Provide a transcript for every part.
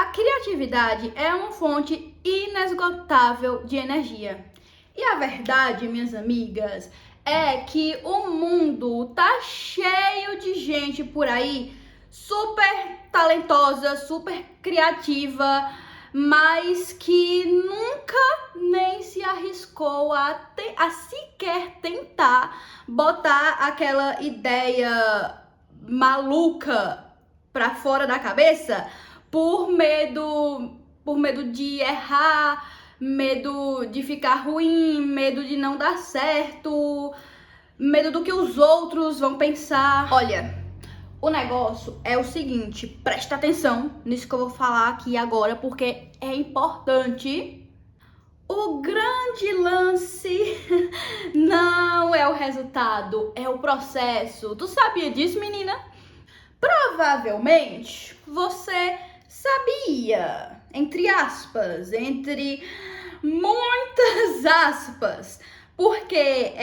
A criatividade é uma fonte inesgotável de energia. E a verdade, minhas amigas, é que o mundo tá cheio de gente por aí super talentosa, super criativa, mas que nunca nem se arriscou a sequer tentar botar aquela ideia maluca pra fora da cabeça por medo de errar, medo de ficar ruim, medo de não dar certo, medo do que os outros vão pensar. Olha, o negócio é o seguinte, presta atenção nisso que eu vou falar aqui agora, porque é importante. O grande lance não é o resultado, é o processo. Tu sabia disso, menina? Provavelmente você sabia, entre aspas, entre muitas aspas, porque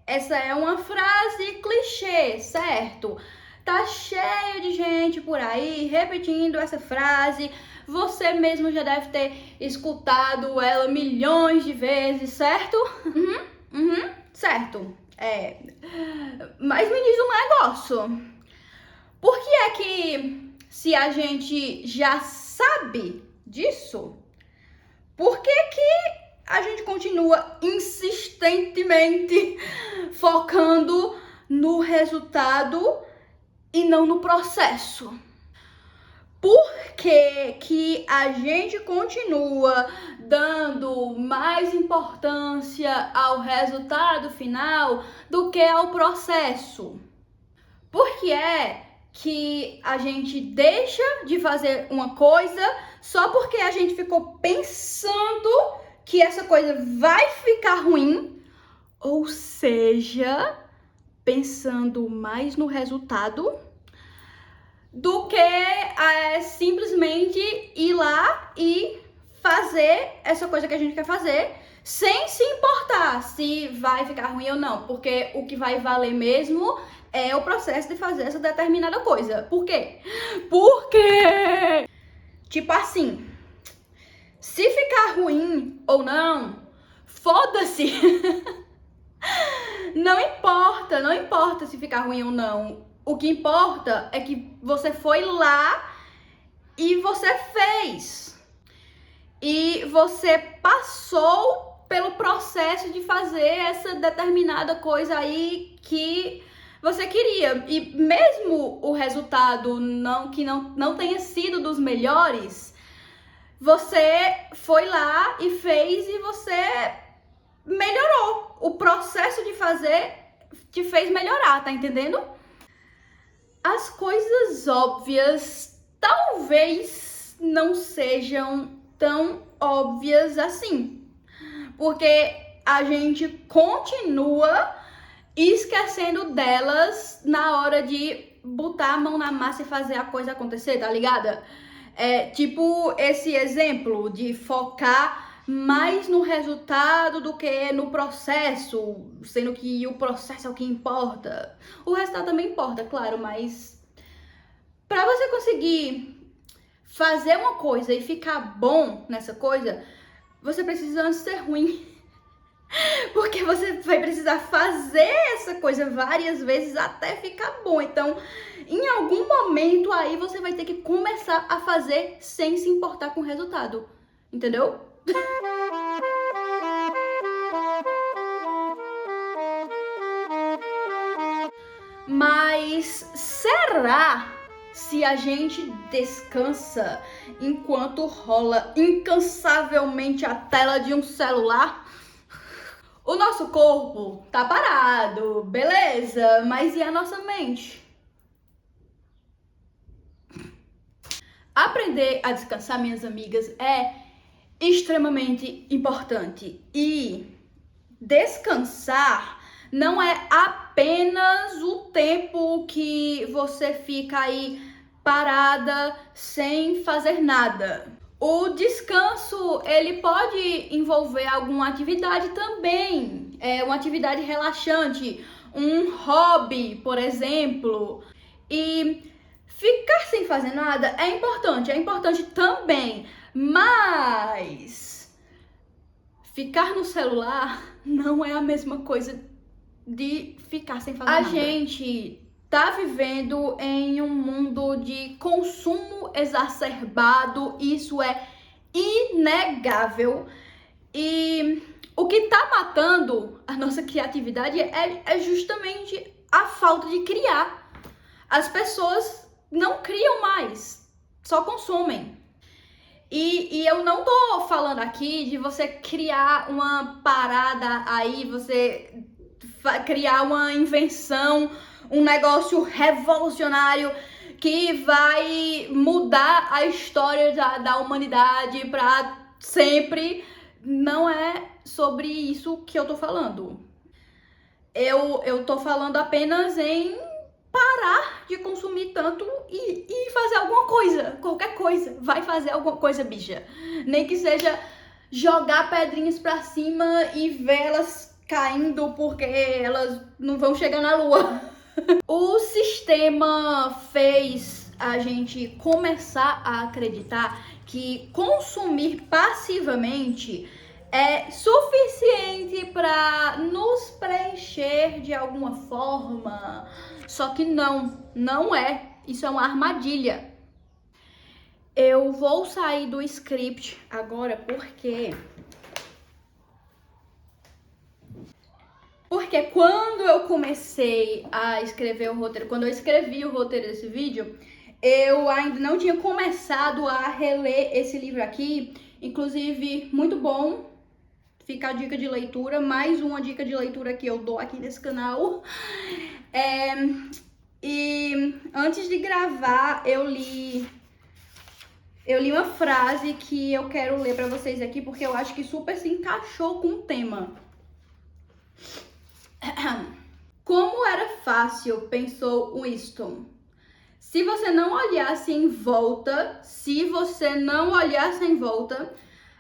essa é uma frase clichê, certo? Tá cheio de gente por aí repetindo essa frase. Você mesmo já deve ter escutado ela milhões de vezes, certo? Certo. Mas me diz um negócio. Por que é que, se a gente já sabe disso, por que a gente continua insistentemente focando no resultado e não no processo? Por que a gente continua dando mais importância ao resultado final do que ao processo? Por que é que a gente deixa de fazer uma coisa só porque a gente ficou pensando que essa coisa vai ficar ruim, ou seja, pensando mais no resultado do que simplesmente ir lá e fazer essa coisa que a gente quer fazer sem se importar se vai ficar ruim ou não, porque o que vai valer mesmo é o processo de fazer essa determinada coisa. Por quê? Porque, tipo assim, se ficar ruim ou não, foda-se. Não importa se ficar ruim ou não. O que importa é que você foi lá e você fez. E você passou pelo processo de fazer essa determinada coisa aí que você queria. E mesmo o resultado não tenha sido dos melhores, você foi lá e fez e você melhorou. O processo de fazer te fez melhorar, tá entendendo? As coisas óbvias talvez não sejam tão óbvias assim, porque a gente continua esquecendo delas na hora de botar a mão na massa e fazer a coisa acontecer, tá ligada? Tipo esse exemplo de focar mais no resultado do que no processo, sendo que o processo é o que importa. O resultado também importa, claro, mas para você conseguir fazer uma coisa e ficar bom nessa coisa, você precisa antes ser ruim. Porque você vai precisar fazer essa coisa várias vezes até ficar bom. Então, em algum momento aí você vai ter que começar a fazer sem se importar com o resultado. Entendeu? Mas será se a gente descansa enquanto rola incansavelmente a tela de um celular? O nosso corpo tá parado, beleza, mas e a nossa mente? Aprender a descansar, minhas amigas, é extremamente importante. E descansar não é apenas o tempo que você fica aí parada sem fazer nada. O descanso, ele pode envolver alguma atividade também, uma atividade relaxante, um hobby, por exemplo. E Ficar sem fazer nada é importante também, mas ficar no celular não é a mesma coisa de ficar sem fazer nada. A gente tá vivendo em um mundo de consumo exacerbado, isso é inegável. E o que tá matando a nossa criatividade é justamente a falta de criar. As pessoas não criam mais, só consomem. E eu não tô falando aqui de você criar uma parada aí, você criar uma invenção, um negócio revolucionário que vai mudar a história da humanidade pra sempre. Não é sobre isso que eu tô falando. Eu tô falando apenas em parar de consumir tanto e fazer alguma coisa, qualquer coisa. Vai fazer alguma coisa, bicha. Nem que seja jogar pedrinhas pra cima e ver elas caindo porque elas não vão chegar na lua. O sistema fez a gente começar a acreditar que consumir passivamente é suficiente para nos preencher de alguma forma. Só que não é. Isso é uma armadilha. Eu vou sair do script agora porque quando eu comecei a escrever o roteiro, quando eu escrevi o roteiro desse vídeo, eu ainda não tinha começado a reler esse livro aqui. Inclusive, muito bom. Fica a dica de leitura, mais uma dica de leitura que eu dou aqui nesse canal. E antes de gravar, eu li uma frase que eu quero ler pra vocês aqui, porque eu acho que super se encaixou com o tema. Como era fácil, pensou Winston. Se você não olhasse em volta,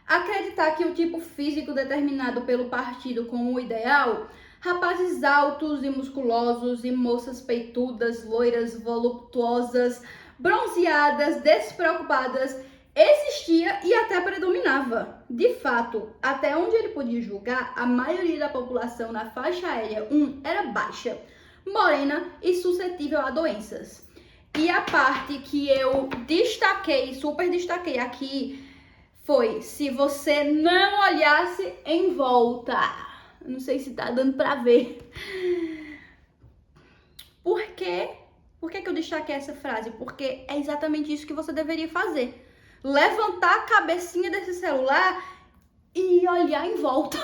acreditar que o tipo físico determinado pelo partido como o ideal, rapazes altos e musculosos e moças peitudas, loiras, voluptuosas, bronzeadas, despreocupadas, existia e até predominava. De fato, até onde ele podia julgar, a maioria da população na faixa aérea 1 era baixa, morena e suscetível a doenças. E a parte que eu super destaquei aqui, foi se você não olhasse em volta. Não sei se tá dando pra ver. Por quê? Por que eu destaquei essa frase? Porque é exatamente isso que você deveria fazer. Levantar a cabecinha desse celular e olhar em volta.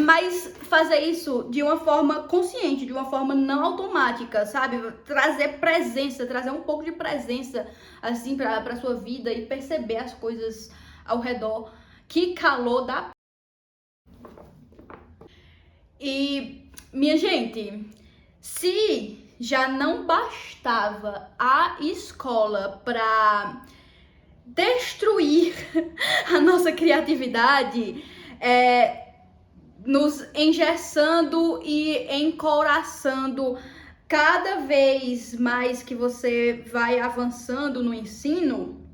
Mas fazer isso de uma forma consciente, de uma forma não automática, sabe? Trazer presença, trazer um pouco de presença, assim, pra sua vida e perceber as coisas ao redor. Que calor da... E, minha gente, se já não bastava a escola pra destruir a nossa criatividade, nos engessando e encouraçando cada vez mais que você vai avançando no ensino,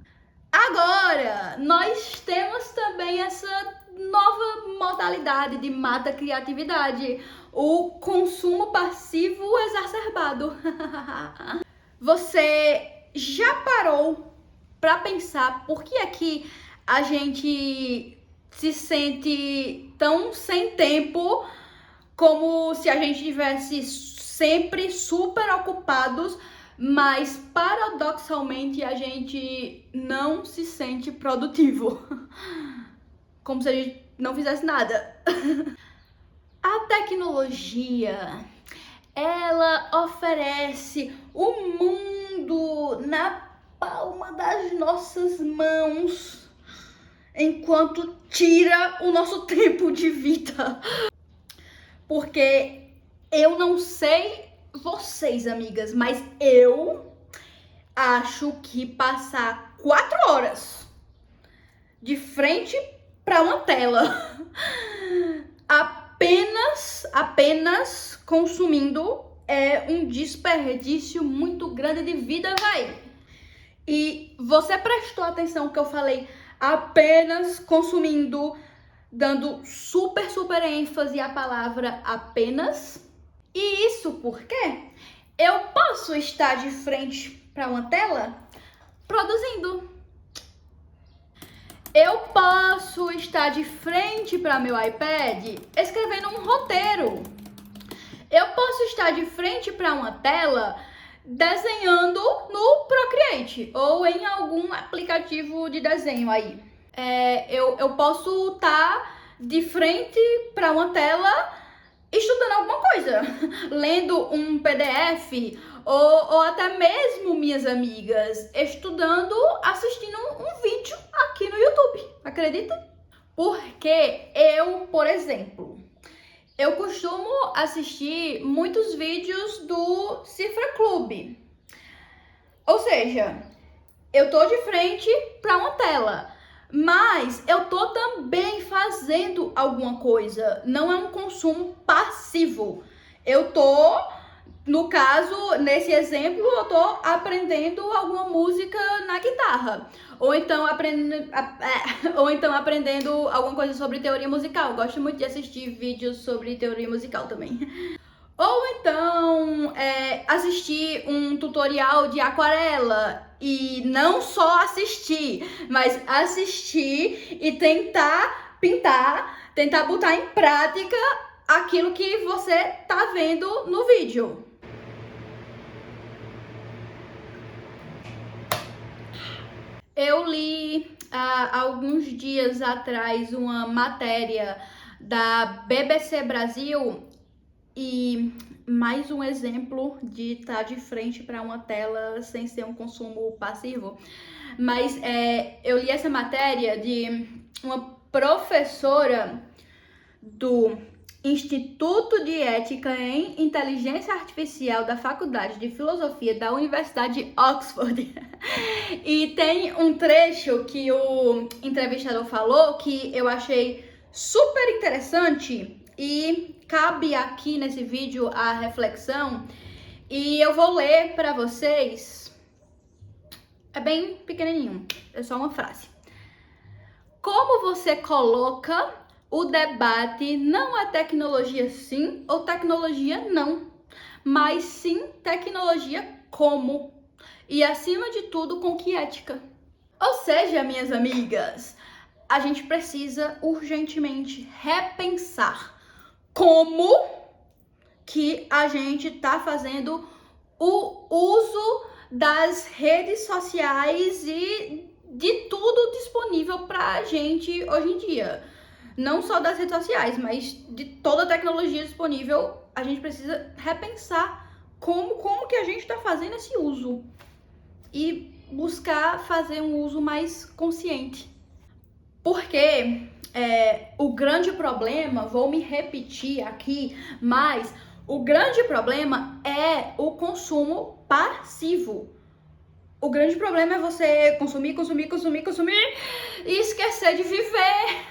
agora nós temos também essa nova modalidade de mata criatividade, o consumo passivo exacerbado. Você já parou pra pensar por que é que a gente se sente tão sem tempo, como se a gente tivesse sempre super ocupados, mas paradoxalmente a gente não se sente produtivo? Como se a gente não fizesse nada. A tecnologia, ela oferece o mundo na palma das nossas mãos, enquanto tira o nosso tempo de vida. Porque eu não sei vocês, amigas, mas eu acho que passar 4 horas de frente para uma tela apenas consumindo é um desperdício muito grande de vida, véi. E você prestou atenção que eu falei apenas consumindo, dando super ênfase à palavra apenas? E isso porque eu posso estar de frente para uma tela produzindo. Eu posso estar de frente para meu iPad escrevendo um roteiro. Eu posso estar de frente para uma tela desenhando no Procreate ou em algum aplicativo de desenho aí. Eu posso estar de frente para uma tela estudando alguma coisa, lendo um PDF ou até mesmo, minhas amigas, estudando, assistindo um vídeo aqui no YouTube, acredita? Porque eu, por exemplo, eu costumo assistir muitos vídeos do Cifra Club. Ou seja, eu tô de frente para uma tela, mas eu tô também fazendo alguma coisa. Não é um consumo passivo. Eu tô, no caso, nesse exemplo, eu tô aprendendo alguma música na guitarra. Ou então aprendendo alguma coisa sobre teoria musical. Gosto muito de assistir vídeos sobre teoria musical também. Ou então assistir um tutorial de aquarela e não só assistir, mas assistir e tentar pintar, tentar botar em prática aquilo que você tá vendo no vídeo. Eu li há alguns dias atrás uma matéria da BBC Brasil e mais um exemplo de estar de frente para uma tela sem ser um consumo passivo. Mas eu li essa matéria de uma professora do Instituto de Ética em Inteligência Artificial da Faculdade de Filosofia da Universidade de Oxford. E tem um trecho que o entrevistador falou que eu achei super interessante e cabe aqui nesse vídeo a reflexão. E eu vou ler para vocês. É bem pequenininho, é só uma frase. Como você coloca o debate não é tecnologia sim ou tecnologia não, mas sim tecnologia como. E acima de tudo, com que ética? Ou seja, minhas amigas, a gente precisa urgentemente repensar como que a gente tá fazendo o uso das redes sociais e de tudo disponível pra gente hoje em dia. Não só das redes sociais, mas de toda a tecnologia disponível, a gente precisa repensar como que a gente tá fazendo esse uso e buscar fazer um uso mais consciente. Porque o grande problema, vou me repetir aqui, mas o grande problema é o consumo passivo. O grande problema é você consumir e esquecer de viver.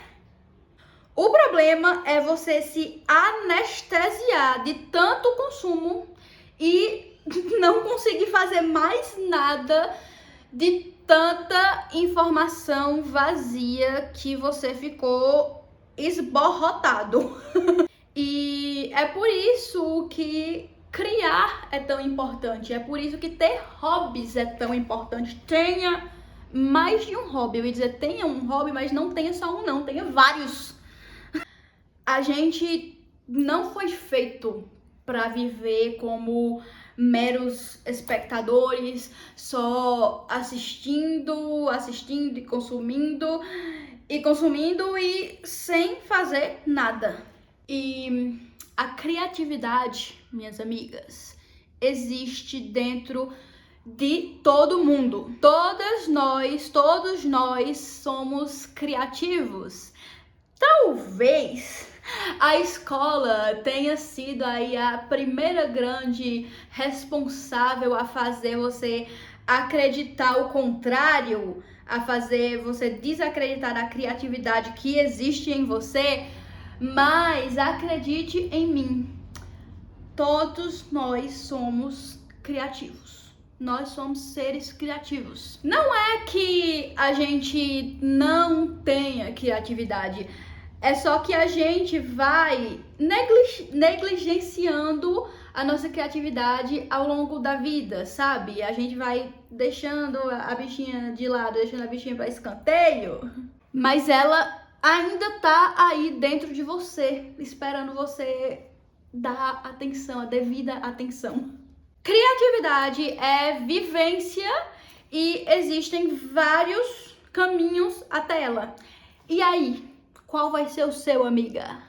O problema é você se anestesiar de tanto consumo e não conseguir fazer mais nada de tanta informação vazia que você ficou esborrotado. E é por isso que criar é tão importante, é por isso que ter hobbies é tão importante. Tenha mais de um hobby, eu ia dizer tenha um hobby, mas não tenha só um não, tenha vários. A gente não foi feito para viver como meros espectadores, só assistindo e consumindo e sem fazer nada. E a criatividade, minhas amigas, existe dentro de todo mundo. Todos nós somos criativos. Talvez a escola tenha sido aí a primeira grande responsável a fazer você acreditar o contrário, a fazer você desacreditar a criatividade que existe em você, mas acredite em mim, todos nós somos criativos. Nós somos seres criativos. Não é que a gente não tenha criatividade, é só que a gente vai negligenciando a nossa criatividade ao longo da vida, sabe? A gente vai deixando a bichinha de lado, deixando a bichinha para escanteio, mas ela ainda tá aí dentro de você, esperando você dar atenção, a devida atenção. Criatividade é vivência e existem vários caminhos até ela. E aí, qual vai ser o seu, amiga?